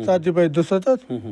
40/200,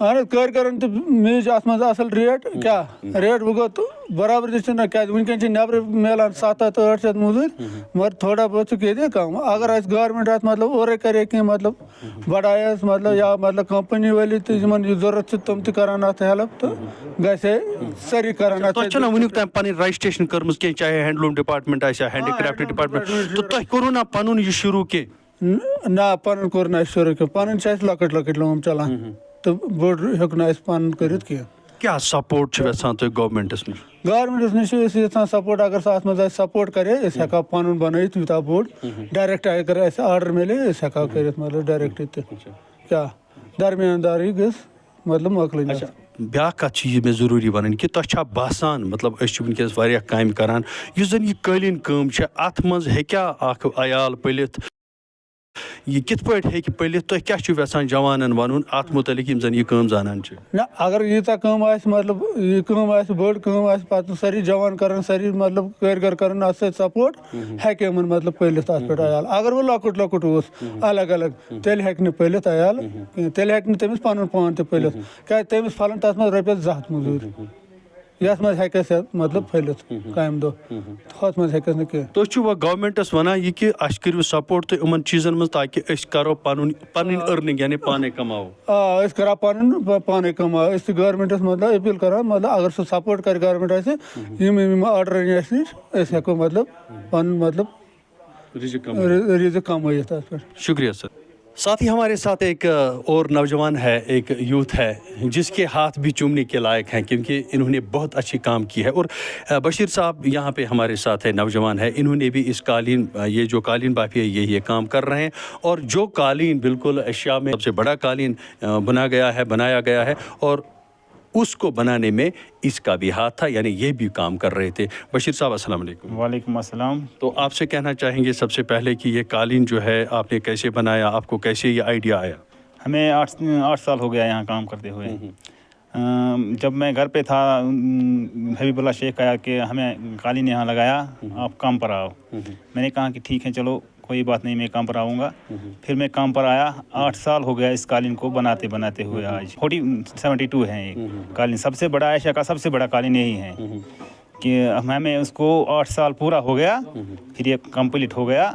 اہن کٲر کران تہٕ مےٚ چھِ اَتھ منٛز اَصٕل ریٹ کیٛاہ ریٹ وۄنۍ گوٚو برابر چھِنہٕ کیٛازِ وٕنکٮ۪ن چھِ نٮ۪برٕ مِلان 700-800 موٚزوٗرۍ مگر تھوڑا بہت چھُکھ ییٚتہِ کَم اگر اَسہِ گورمٮ۪نٛٹ اَتھ مطلب اورَے کَرے کینٛہہ مطلب بَڑایس مطلب یا مطلب کَمپٔنی وٲلی تہِ یِمن یہِ ضوٚرَتھ چھِ تِم تہِ کَران اَتھ ہٮ۪لٕپ تہٕ گژھِ ہے سٲری کَران اَتھ تۄہہِ چھُنہ وٕنیُک تام پَنٕنۍ رجسٹریشن کٔرمٕژ کینٛہہ چاہے ہینڈلوٗم ڈِپاٹمنٹ آسہِ یا ہینڈی کرافٹ ڈِپاٹمنٹ تہٕ تۄہہِ کوٚروٕ نا پَنُن یہِ شروٗع کینٛہہ نہ پَنُن کوٚر نہٕ اَسہِ شروٗع کینٛہہ پَنٕنۍ چھِ اَسہِ لۄکٕٹۍ لۄکٕٹۍ لٲم چَلان تہٕ بوٚڑ ہیوٚک نہٕ اَسہِ پَنُن کٔرِتھ کینٛہہ کیٛاہ سپورٹ چھِ یژھان تُہۍ گورمٮ۪نٛٹَس نِش گورمٮ۪نٛٹَس نِش چھِ أسۍ یَژھان سپورٹ اگر سُہ اَتھ منٛز اَسہِ سپورٹ کَرِ أسۍ ہٮ۪کہٕ ہاو پَنُن بَنٲیِتھ یوٗتاہ بوٚڑ ڈایریکٹ اگر اَسہِ آرڈر مِلے أسۍ ہٮ۪کہٕ ہاو کٔرِتھ مطلب ڈایریکٹ تہِ کیٛاہ درمیان داری گٔژھ مطلب مۄکلٕنۍ بیٛاکھ کَتھ چھِ یہِ مےٚ ضروٗری وَنٕنۍ کہِ تۄہہِ چھا باسان مطلب أسۍ چھِ وٕنکٮ۪نَس واریاہ کامہِ کَران یُس زَن یہِ قٲلیٖن کٲم چھےٚ اَتھ منٛز ہیٚکیٛاہ اَکھ عیال پٔلِتھ یہِ کِتھ پٲٹھۍ ہیٚکہِ پٔلِتھ تُہۍ کیٛاہ چھُو یژھان جوانَن وَنُن اَتھ متعلق یِم زَن یہِ کٲم زانان چھِ نہ اگر ییٖژاہ کٲم آسہِ مطلب یہِ کٲم آسہِ بٔڑ کٲم آسہِ پَتہٕ سٲری جوان کَران سٲری مطلب کٲرۍ کَران اَتھ سۭتۍ سپورٹ ہیٚکہِ یِمن مطلب پٔلِتھ اَتھ پٮ۪ٹھ عیال اگر وۄنۍ لۄکُٹ لۄکُٹ اوس الگ الگ تیٚلہِ ہیٚکہِ نہٕ پٔلِتھ عیال کِہیٖنۍ تیٚلہِ ہیٚکہِ نہٕ تٔمِس پَنُن پان تہِ پٔلِتھ کیٛازِ تٔمِس پھلَن تَتھ منٛز رۄپیَس 200 موٚزوٗرۍ یَتھ منٛز ہیٚکٮ۪س مطلب پھٔلِتھ کامہِ دۄہ ہُتھ منٛز ہیٚکٮ۪س نہٕ کینٛہہ تُہۍ چھِو وۄنۍ گورمٮ۪نٛٹَس وَنان یہِ کہِ اَسہِ کٔرِو سپورٹ تُہۍ یِمَن چیٖزَن منٛز تاکہِ أسۍ کَرو پَنٕنۍ أرنِنٛگ یعنی پانَے کَماوو آ أسۍ کَرو پَنُن پانَے کَماو أسۍ چھِ گورمٮ۪نٛٹَس مطلب أپیٖل کَران مطلب اگر سُہ سپورٹ کَرِ گورمٮ۪نٛٹ اَسہِ یِم آرڈر اَنہِ اَسہِ نِش أسۍ ہٮ۪کو مطلب پَنُن مطلب رِزق کَمٲیِتھ اَتھ پٮ۪ٹھ شکریہ سر ساتھ ہی ہمارے ساتھ ایک اور نوجوان ہے ایک یوتھ ہے جس کے ہاتھ بھی چومنے کے لائق ہیں کیونکہ انہوں نے بہت اچھی کام کی ہے اور بشیر صاحب یہاں پہ ہمارے ساتھ ہے نوجوان ہے انہوں نے بھی اس قالین یہ جو قالین بافی ہے یہ کام کر رہے ہیں اور جو قالین بالکل ایشیا میں سب سے بڑا قالین بنایا گیا ہے اور اس کو بنانے میں اس کا بھی ہاتھ تھا یعنی یہ بھی کام کر رہے تھے بشیر صاحب السلام علیکم وعلیکم السلام تو آپ سے کہنا چاہیں گے سب سے پہلے کہ یہ قالین جو ہے آپ نے کیسے بنایا آپ کو کیسے یہ آئیڈیا آیا ہمیں 8 سال ہو گیا یہاں کام کرتے ہوئے جب میں گھر پہ تھا حبیب اللہ شیخ آیا کہ ہمیں قالین یہاں لگایا آپ کام پر آؤ میں نے کہا کہ ٹھیک ہے چلو کوئی بات نہیں میں کام پر آؤں گا پھر میں کام پر آیا 8 سال ہو گیا اس قالین کو بناتے ہوئے آج 72 ہے یہ قالین سب سے بڑا ایشیا کا سب سے بڑا قالین یہی ہے کہ ہمیں اس کو 8 سال پورا ہو گیا پھر یہ کمپلیٹ ہو گیا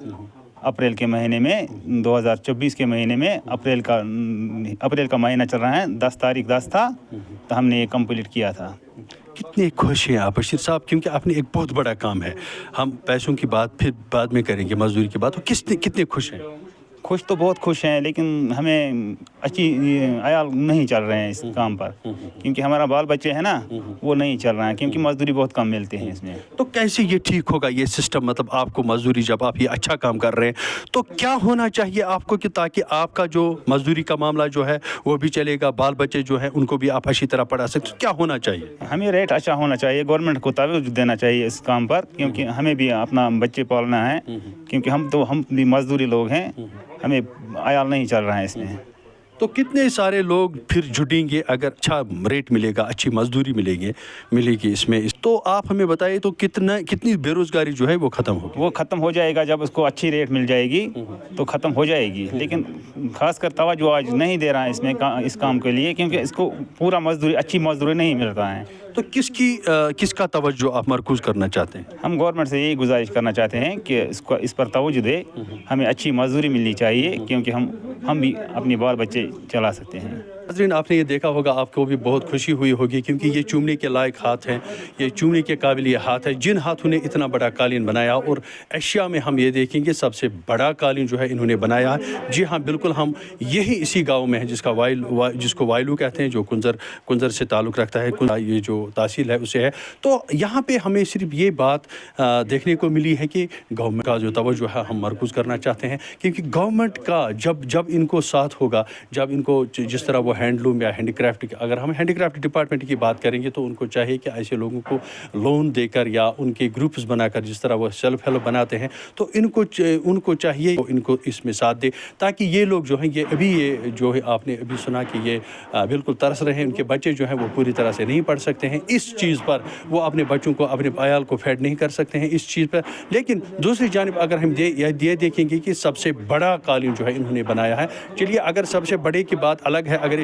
اپریل کے مہینے میں 2024 کے مہینے میں اپریل کا مہینہ چل رہا ہے 10 تاریخ 10 تھا تو ہم نے یہ کمپلیٹ کیا تھا کتنے خوش ہیں آپ بشیر صاحب کیونکہ آپ نے ایک بہت بڑا کام ہے ہم پیسوں کی بات پھر بعد میں کریں گے مزدوری کی بات کتنے خوش ہیں خوش تو بہت خوش ہیں لیکن ہمیں اچھی عیال نہیں چل رہے ہیں اس کام پر کیونکہ ہمارا بال بچے ہیں نا وہ نہیں چل رہا ہے کیونکہ مزدوری بہت کم ملتے ہیں اس میں تو کیسے یہ ٹھیک ہوگا یہ سسٹم مطلب آپ کو مزدوری جب آپ یہ اچھا کام کر رہے ہیں تو کیا ہونا چاہیے آپ کو کہ تاکہ آپ کا جو مزدوری کا معاملہ جو ہے وہ بھی چلے گا بال بچے جو ہیں ان کو بھی آپ اچھی طرح پڑھا سکتے کیا ہونا چاہیے ہمیں ریٹ اچھا ہونا چاہیے گورنمنٹ کو توجہ دینا چاہیے اس کام پر کیونکہ ہمیں بھی اپنا بچے پالنا ہے کیونکہ ہم بھی مزدوری لوگ ہیں ہمیں عیال نہیں چل رہا ہے اس میں تو کتنے سارے لوگ پھر جٹیں گے اگر اچھا ریٹ ملے گا اچھی مزدوری ملے گی اس میں تو آپ ہمیں بتائیے تو کتنی بے روزگاری جو ہے وہ ختم ہوگی وہ ختم ہو جائے گا جب اس کو اچھی ریٹ مل جائے گی تو ختم ہو جائے گی لیکن خاص کر توجہ آج نہیں دے رہا ہے اس میں اس کام کے لیے کیونکہ اس کو پورا اچھی مزدوری نہیں مل رہا ہے تو کس کا توجہ آپ مرکوز کرنا چاہتے ہیں ہم گورنمنٹ سے یہی گزارش کرنا چاہتے ہیں کہ اس پر توجہ دے ہمیں اچھی مزدوری ملنی چاہیے کیونکہ ہم بھی اپنے بال بچے چلا سکتے ہیں ناظرین آپ نے یہ دیکھا ہوگا آپ کو بھی بہت خوشی ہوئی ہوگی کیونکہ یہ چومنے کے لائق ہاتھ ہیں یہ چومنے کے قابل یہ ہاتھ ہے جن ہاتھوں نے اتنا بڑا قالین بنایا اور ایشیا میں ہم یہ دیکھیں گے سب سے بڑا قالین جو ہے انہوں نے بنایا ہے جی ہاں بالکل ہم اسی گاؤں میں ہیں جس کو وائلو کہتے ہیں جو کنزر سے تعلق رکھتا ہے یہ جو تحصیل ہے اسے ہے تو یہاں پہ ہمیں صرف یہ بات دیکھنے کو ملی ہے کہ گورنمنٹ کا جو توجہ ہے ہم مرکوز کرنا چاہتے ہیں کیونکہ گورنمنٹ کا جب ان کو ساتھ ہوگا جب ان کو جس طرح وہ ہینڈلوم یا ہینڈی کرافٹ اگر ہم ہینڈی کرافٹ ڈپارٹمنٹ کی بات کریں گے تو ان کو چاہیے کہ ایسے لوگوں کو لون دے کر یا ان کے گروپس بنا کر جس طرح وہ سیلف ہیلپ بناتے ہیں تو ان کو چاہیے ان کو اس میں ساتھ دے تاکہ یہ لوگ جو ہیں یہ جو ہے آپ نے ابھی سنا کہ یہ بالکل ترس رہے ہیں ان کے بچے جو ہیں وہ پوری طرح سے نہیں پڑھ سکتے ہیں اس چیز پر وہ اپنے بچوں کو اپنے عیال کو فیڈ نہیں کر سکتے ہیں اس چیز پر لیکن دوسری جانب اگر ہم یہ دیکھیں گے کہ سب سے بڑا قالین جو ہے انہوں نے بنایا ہے چلیے اگر سب سے بڑے کی بات الگ ہے اگر